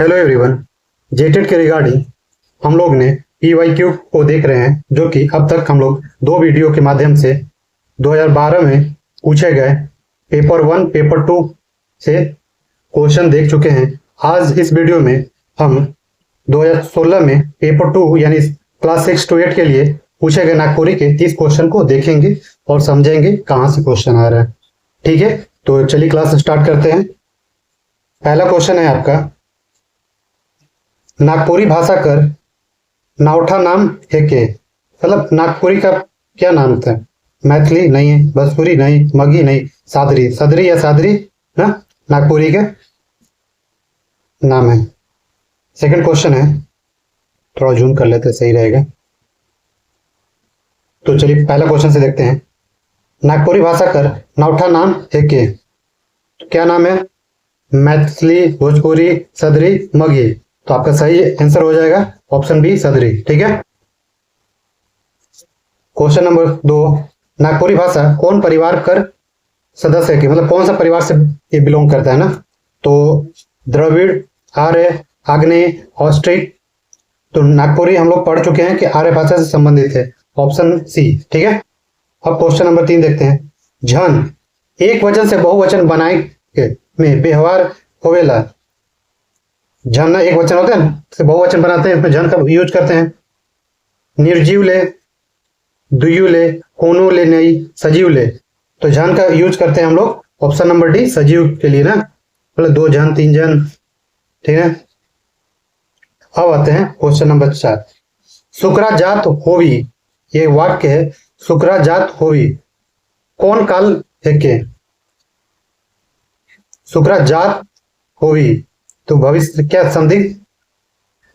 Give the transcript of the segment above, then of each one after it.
Hello everyone. जेटेड के regarding हम लोग ने पीवाईक्यू को देख रहे हैं, जो कि अब तक हम लोग दो वीडियो के माध्यम से 2012 में पूछे गए पेपर 1 पेपर 2 से क्वेश्चन देख चुके हैं। आज इस वीडियो में हम 2016 में पेपर 2 यानी क्लास 6 to 8 के लिए पूछे गए नागपुरी के 30 क्वेश्चन को देखेंगे और समझेंगे कहाँ से क्वेश्चन आ रहा है। ठीक है, तो चलिए क्लास स्टार्ट करते हैं। पहला क्वेश्चन है आपका, नागपुरी भाषा कर नावठा नाम है के। मतलब नागपुरी का क्या नाम था? मैथिली नहीं है, भोजपुरी नहीं, मगही नहीं, सादरी। सदरी या सादरी ना नागपुरी के नाम है। सेकंड क्वेश्चन है, थोड़ा जूम कर लेते सही रहेगा। तो चलिए पहला क्वेश्चन से देखते हैं। नागपुरी भाषा कर नावठा नाम है के। क्या नाम है? मैथिली, भोजपुरी, सदरी, मगही। तो आपका सही आंसर हो जाएगा ऑप्शन बी, सदरी। ठीक है। क्वेश्चन नंबर 2, नागपुरी भाषा कौन परिवार कर सदस्य है? मतलब कौन सा परिवार से ये बिलोंग करता है ना? तो द्रविड़, आर्य, आग्नेय, ऑस्ट्रिक। तो नागपुरी हम लोग पढ़ चुके हैं कि आर्य भाषा से संबंधित है, ऑप्शन सी। ठीक है। अब क्वेश्चन नंबर 3 देखते हैं। झन एक वचन से बहुवचन बनाए के में व्यवहार होवेला। झन एक वचन होते हैं से बहुवचन बनाते हैं, इसमें झन का यूज करते हैं। निर्जीव ले, दुयु ले, कोनो ले नहीं, सजीव ले। तो झन का यूज करते हैं हम लोग ऑप्शन नंबर डी, सजीव के लिए ना, मतलब 2 जन 3 जन। ठीक है। अब आते हैं क्वेश्चन नंबर 4। शुक्रा जात होवी, ये वाक्य है शुक्रा जात होवी कौन काल है के? शुक्रा जात होवी तो भविष्य क्या? संदिग्ध,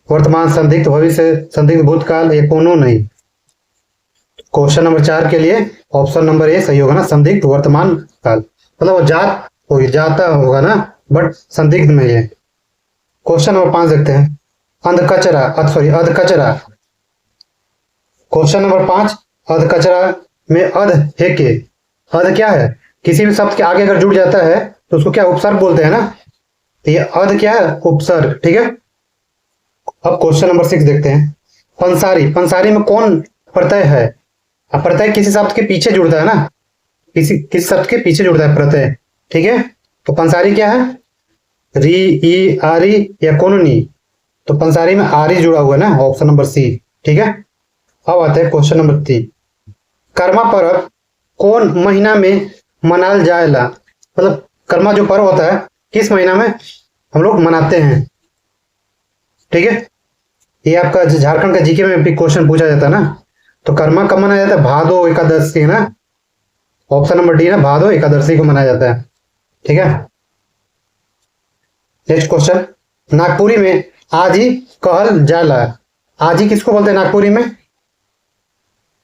वर्तमान, संदिग्ध भविष्य, संदिग्ध भूतकाल, ये कोनो नहीं। क्वेश्चन नंबर 4 के लिए ऑप्शन नंबर ए सही होगा ना, संदिग्ध वर्तमान काल। मतलब वो जात होगी, जाता होगा ना, बट संदिग्ध में ये। क्वेश्चन नंबर 5 देखते हैं। अंधकचरा, अधकचरा। क्वेश्चन नंबर 5, अधकचरा में अध है के। अध क्या है? किसी भी शब्द के आगे अगर जुड़ जाता है तो उसको क्या उपसर्ग बोलते हैं ना, तो ये अध क्या है? उपसर्ग। ठीक है। अब क्वेश्चन नंबर 6 देखते हैं। पंसारी, पंसारी में कौन प्रत्यय है? अब प्रत्यय किसी शब्द के पीछे जुड़ता है ना, किसी शब्द के पीछे जुड़ता है प्रत्यय। ठीक है। तो पंसारी क्या है? री, ई, आरी या कोननी। तो पंसारी में आरी जुड़ा हुआ है ना, ऑप्शन नंबर सी। ठीक है। अब आते हैं क्वेश्चन नंबर 3। कर्मा पर्व कौन महीना में मनाल जाएला? मतलब कर्मा जो पर्व होता है किस महीना में हम लोग मनाते हैं? ठीक है। ये आपका झारखंड का जीके में भी क्वेश्चन पूछा जाता है ना। तो कर्मा कब मनाया जाता है? भादो एकादशी है ना, ऑप्शन नंबर डी ना, भादो एकादशी को मनाया जाता है। ठीक है। नेक्स्ट क्वेश्चन, नागपुरी में आजी कहल जाला। आजी किसको बोलते हैं नागपुरी में?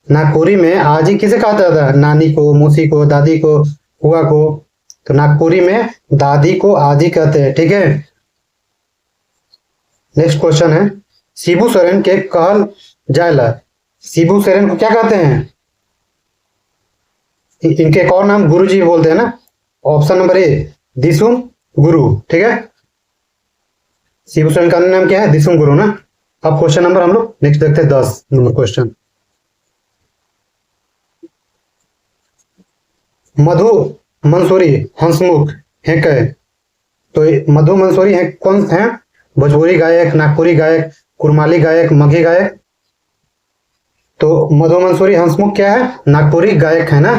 नागपुरी में आजी किसे कहा जाता है? नानी को, मौसी को, दादी को, बुआ को। तो नागपुरी में दादी को आजी कहते हैं। ठीक है। नेक्स्ट क्वेश्चन है, शिबू सोरेन के कहल जायला। शिबू सोरेन को क्या कहते हैं? इनके एक और नाम गुरु जी बोलते हैं ना, ऑप्शन नंबर ए, दिसुम गुरु। ठीक है। शिबू सोरेन का नाम क्या है? दिसुम गुरु ना। अब क्वेश्चन नंबर हम लोग नेक्स्ट देखते हैं 10 नंबर क्वेश्चन। मधु मंसूरी हंसमुख है कहे। तो मधु मंसूरी है कौन है? भोजपुरी गायक, नागपुरी गायक, कुरमाली गायक, मगही गायक। तो मधु मंसूरी हंसमुख क्या है? नागपुरी गायक है ना।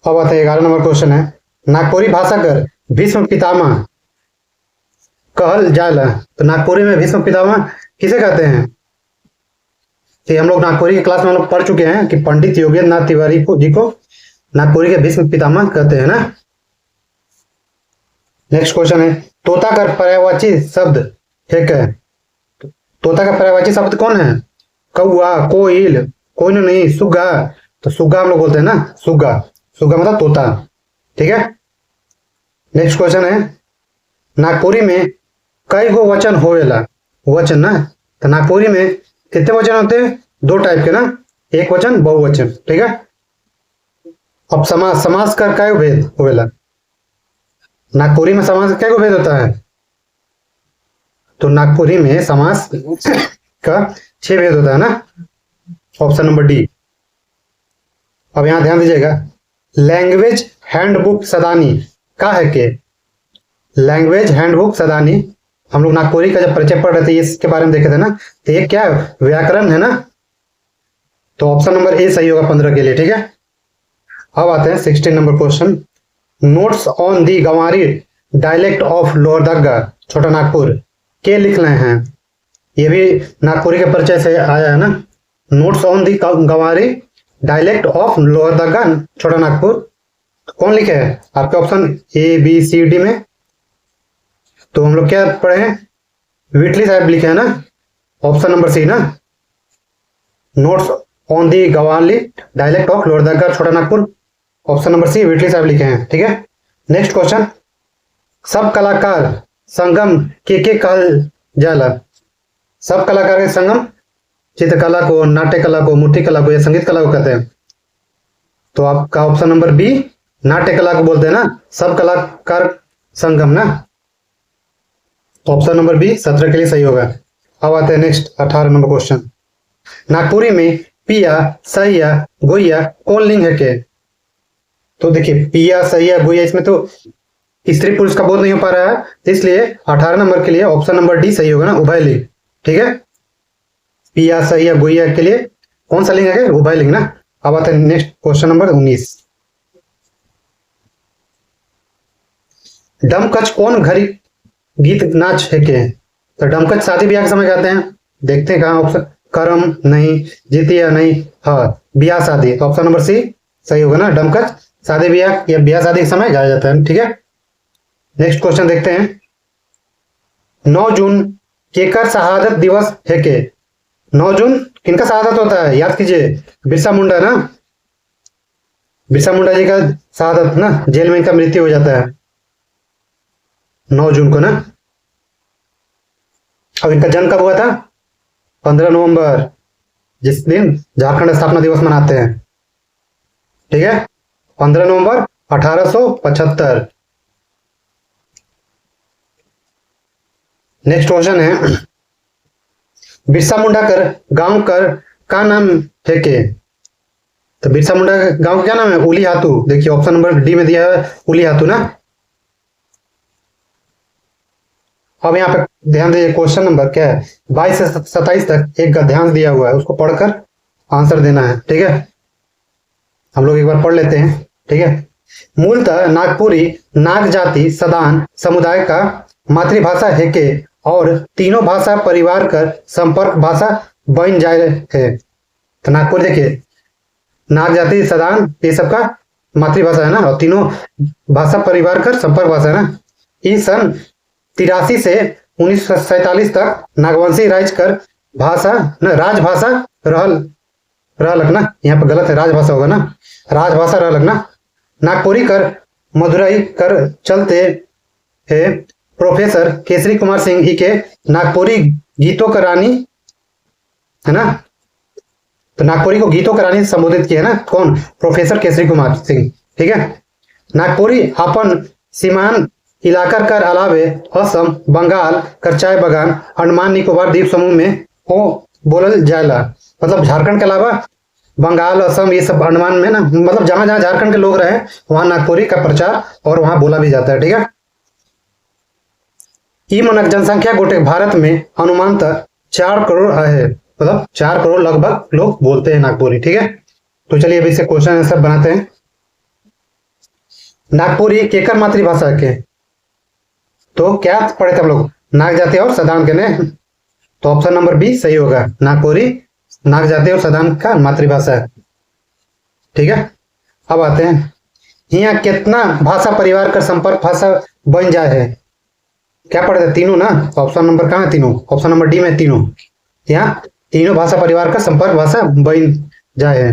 अब आते हैं 11 नंबर क्वेश्चन है, नागपुरी भाषा कर भीष्म पितामह कहल जाला। तो नागपुरी में भीष्म पितामह किसे कहते हैं? तो हम लोग नागपुरी की क्लास में हम लोग पढ़ चुके हैं कि पंडित योगेंद्र नाथ तिवारी जी को नागपुरी के भीष्म पितामह कहते हैं ना। नेक्स्ट क्वेश्चन है, तोता का पर्यायवाची शब्द है क्या? तोता का पर्यायवाची शब्द कौन है? कौआ, कोयल, कोई नहीं, सुग्गा। तो सुग्गा हम लोग बोलते हैं ना, सुग्गा। सुग्गा मतलब तोता। ठीक है। नेक्स्ट क्वेश्चन है, नागपुरी में कई गो वचन होवेला। वचन ना, तो नागपुरी में कितने वचन होते हैं? 2 टाइप के ना, एक वचन, बहुवचन। ठीक है। अब समास, समास का कई भेद होवेला। नागपुरी में समास का क्या भेद होता है? तो नागपुरी में समास का 6 भेद होता है ना, ऑप्शन नंबर डी। अब यहां ध्यान दीजिएगा, लैंग्वेज हैंडबुक सदानी का है के? लैंग्वेज हैंडबुक सदानी, हम लोग नागपुरी का जब परिचय पढ़ रहे थे इसके बारे में देखे थे ना, तो ये क्या है? व्याकरण है ना। तो ऑप्शन नंबर ए सही होगा 15 के लिए, ठीक है। अब आते हैं 16 number question. Notes on the Ganwari dialect of Lohardaga Chota Nagpur के लिख रहे हैं। ये भी नागपुरी के परिचय से आया है ना। Notes on the Ganwari dialect of Lohardaga Chota Nagpur, कौन लिखे है? आपके option A B C D में। तो हम लोग क्या पढ़े हैं? विटली साहब लिखे हैं ना, ऑप्शन नंबर सी ना। Notes on the Gawali dialect of Lohardaga Chota Nagpur, option number C Whitley साहब लिखे हैं, ठीक है। नेक्स्ट क्वेश्चन, सब कलाकार संगम के कहल जाला? सब कलाकार के संगम चित्रकला को, नाट्य कला को, मूर्ति कला को या संगीत कला को कहते हैं। तो आपका ऑप्शन नंबर बी नाट्य कला को बोलते हैं ना, सब कलाकार संगम ना। ऑप्शन नंबर बी 17 के लिए सही होगा। अब आते हैं नेक्स्ट 18 नंबर क्वेश्चन। नागपुरी में पिया सहिया गोइया कौन लिंग है के? तो देखिए पिया सहिया गोइया, इसमें तो स्त्री पुरुष का बोध नहीं हो पा रहा है, तो इसलिए 18 नंबर के लिए ऑप्शन नंबर डी सही होगा ना, उभय लिंग, ठीक है। पिया सहिया गोइया के लिए कौन सा लिंग है? उभय लिंग ना। अब आते हैं नेक्स्ट क्वेश्चन नंबर 19। डमकच कौन घड़ी गीत नाच है के? तो डमकच शादी ब्याह के समय गाते हैं। देखते हैं कहाँ ऑप्शन, करम नहीं, जीतिया नहीं, हाँ ब्याह शादी, तो ऑप्शन नंबर सी सही होगा ना। डमकच शादी ब्याह या ब्याह शादी के समय गाया जाता है, ठीक है। नेक्स्ट क्वेश्चन देखते हैं। 9 जून केकर शहादत दिवस है के? 9 जून किनका शहादत होता है? याद कीजिए, बिरसा मुंडा ना, बिरसा मुंडा जी का शहादत ना, जेल में इनका मृत्यु हो जाता है 9 जून को ना। अब इनका जन्म कब हुआ था? 15 नवंबर, जिस दिन झारखंड स्थापना दिवस मनाते हैं, ठीक है। 15 नवंबर 1875। नेक्स्ट क्वेश्चन है, बिरसा मुंडा कर गांव कर का नाम है के? तो बिरसा मुंडा गांव का क्या नाम है? उली हातू। देखिए ऑप्शन नंबर डी में दिया है उली हातू ना। अब यहाँ पे ध्यान दीजिए, क्वेश्चन नंबर क्या है? 22 से 27 तक एक गद्यांश दिया हुआ है, उसको पढ़कर आंसर देना है, ठीक है। हम लोग एक बार पढ़ लेते हैं, ठीक है। मूलतः नागपुरी नाग जाति सदान समुदाय का मातृभाषा है के और तीनों भाषा परिवार कर संपर्क भाषा बन जाए है। तो नागपुरी देखिए, नाग जाति सदान ये सबका मातृभाषा है ना, और तीनों भाषा परिवार कर संपर्क भाषा है ना। इस सन 83 से 1947 तक नागवंशी राज कर भाषा न राजभाषा रहलक ना, यहाँ पे गलत है, राजभाषा होगा ना, राजभाषा रहलक ना। नागपुरी कर मदुरई कर चलते है प्रोफेसर केसरी कुमार सिंह ही के नागपुरी गीतों का रानी है ना। तो नागपुरी को गीतों का रानी से संबोधित किया है ना, कौन? प्रोफेसर केसरी कुमार सिंह, ठीक है। नागपुरी अपन सीमान इलाका कर अलावे असम बंगाल कर चाय बगान अंडमान निकोबार द्वीप समूह में हो बोलल जाएला। मतलब झारखंड के अलावा बंगाल असम ये सब अंडमान में ना, मतलब जहां जहां झारखंड के लोग रहे वहां नागपुरी का प्रचार और वहां बोला भी जाता है, ठीक है। ई मनक जनसंख्या गोटे भारत में अनुमानतः 4 करोड़ है, मतलब 4 करोड़ लगभग लोग बोलते हैं नागपुरी, ठीक है। तो चलिए अभी से क्वेश्चन आंसर बनाते हैं। नागपुरी केकर मातृभाषा के? तो क्या पढ़े थे हम लोग? नाग जाति और सदान के ने। तो ऑप्शन नंबर बी सही होगा, नागपुरी नाग जाति और सदान का मातृभाषा है, ठीक है। अब आते हैं, यहाँ कितना भाषा परिवार का संपर्क भाषा बन जाए है? क्या पढ़े थे? तीनों ना। ऑप्शन नंबर कहाँ है? तीनों, ऑप्शन नंबर डी में तीनों। यहाँ तीनों भाषा परिवार का संपर्क भाषा बन जाए है।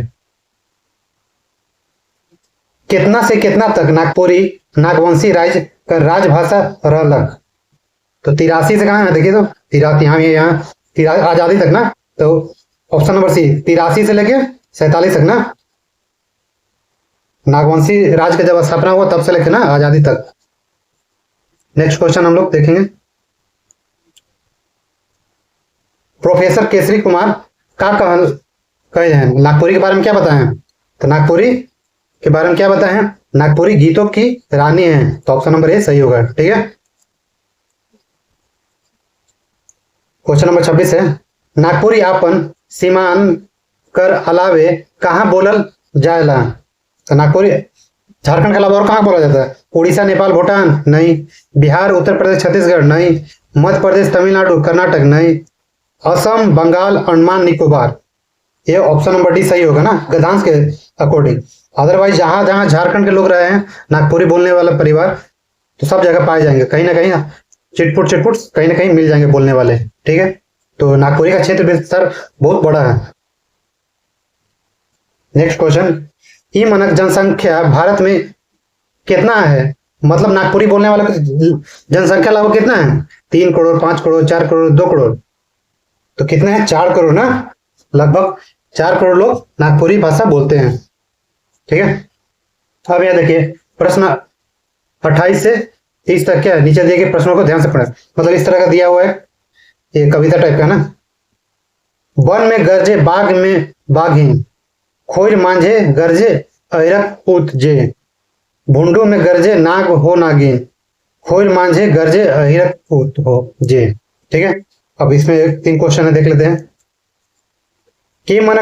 कितना से कितना तक नागपुरी नागवंशी राज्य का राजभाषा रहलक? तो 83 से कहाँ है? देखिए तो 83 यहाँ आजादी तक ना। तो ऑप्शन नंबर सी 83 से लेके 47 तक ना, नागवंशी राज का जब स्थापना हुआ तब से लेके ना आजादी तक। नेक्स्ट क्वेश्चन हम लोग देखेंगे। प्रोफेसर केसरी कुमार का कहे हैं नागपुरी के बारे में क्या बताएं? तो नागपुरी के बारे में क्या बताएं? नागपुरी गीतों की रानी है, तो ऑप्शन नंबर ए सही होगा। ठीक है, क्वेश्चन नंबर 26 है, नागपुरी आपन सीमान कर अलावे कहाँ बोलल जाएला? तो नागपुरी झारखंड के अलावा और कहाँ बोला जाता है? उड़ीसा, नेपाल, भूटान नहीं। बिहार, उत्तर प्रदेश, छत्तीसगढ़ नहीं। मध्य प्रदेश, तमिलनाडु, कर्नाटक नहीं। असम, बंगाल, अंडमान निकोबार। ये ऑप्शन नंबर डी सही होगा ना, गद्यांश के अकॉर्डिंग। अदरवाइज जहां जहां झारखंड के लोग रहे हैं नागपुरी बोलने वाला परिवार, तो सब जगह पाए जाएंगे, कहीं ना कहीं चिटपुट कहीं ना कहीं मिल जाएंगे बोलने वाले। ठीक है, तो नागपुरी का क्षेत्र विस्तार बहुत बड़ा है। नेक्स्ट क्वेश्चन, ई मानक जनसंख्या भारत में कितना है? मतलब नागपुरी बोलने वालों की जनसंख्या लगभग कितना है? 3 करोड़, 5 करोड़, 4 करोड़, 2 करोड़। तो कितने हैं? 4 करोड़ ना, लगभग 4 करोड़ लोग नागपुरी भाषा बोलते हैं। ठीक है, अब यह देखिए प्रश्न 28 से 30 तक क्या है, नीचे दिए गए प्रश्नों को ध्यान से पढ़ें। मतलब इस तरह का दिया हुआ है, ये कविता टाइप का ना। वन में गरजे बाग में बाघिन, खोज मांझे गरजे ऐरक पूत जे। भुंडू में गरजे नाग हो नागिन, खोज मांझे गरजे ऐरक पूत हो जे। ठीक है, अब इसमें 3 क्वेश्चन है, देख लेते हैं। के मन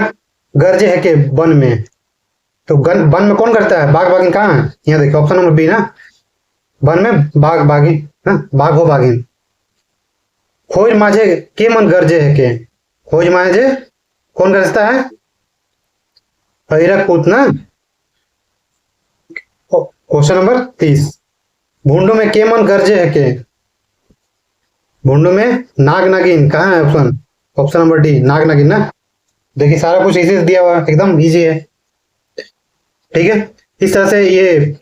गरजे है के वन में, तो वन में कौन करता है? बाघ बाघिन कहाँ है? यहाँ देखिए ऑप्शन नंबर बी ना, वन में बाघ बाघिन, बाघ हो बाघिन। खोज मांझे के मन गरजे है के, खोज मांझे कौन गरजता है? ऐरक पूत ना। क्वेश्चन नंबर 30, भुंडू में के मन गरजे है के, भुंडू में नाग नागिन कहाँ है? ऑप्शन नंबर डी नाग नागिन ना। देखिए सारा कुछ इसी से दिया हुआ है, एकदम इजी है। ठीक है, इस तरह से ये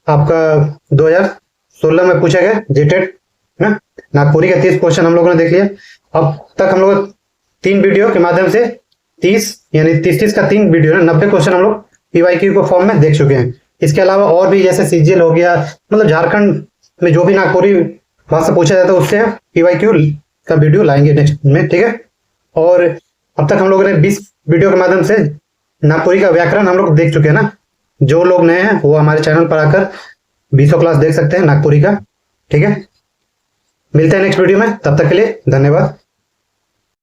आपका 2016 में पूछा गया जेटेड ना नागपुरी का 30 क्वेश्चन हम लोगों ने देख लिया। अब तक हम लोग 3 वीडियो के माध्यम से 30 यानी 30 का 3 वीडियो ना 90 क्वेश्चन हम लोग पीवाईक्यू को फॉर्म में देख चुके हैं। इसके अलावा और भी जैसे सीजीएल हो गया, मतलब झारखंड में जो भी नागपुरी भाषा पूछा जाता है उससे पीवाईक्यू का वीडियो लाएंगे नेक्स्ट में। ठीक है, और अब तक हम लोगों ने 20 वीडियो के माध्यम से नागपुरी का व्याकरण हम लोग देख चुके हैं ना। जो लोग नए हैं वो हमारे चैनल पर आकर 20 क्लास देख सकते हैं नागपुरी का। ठीक है, मिलते हैं नेक्स्ट वीडियो में, तब तक के लिए धन्यवाद।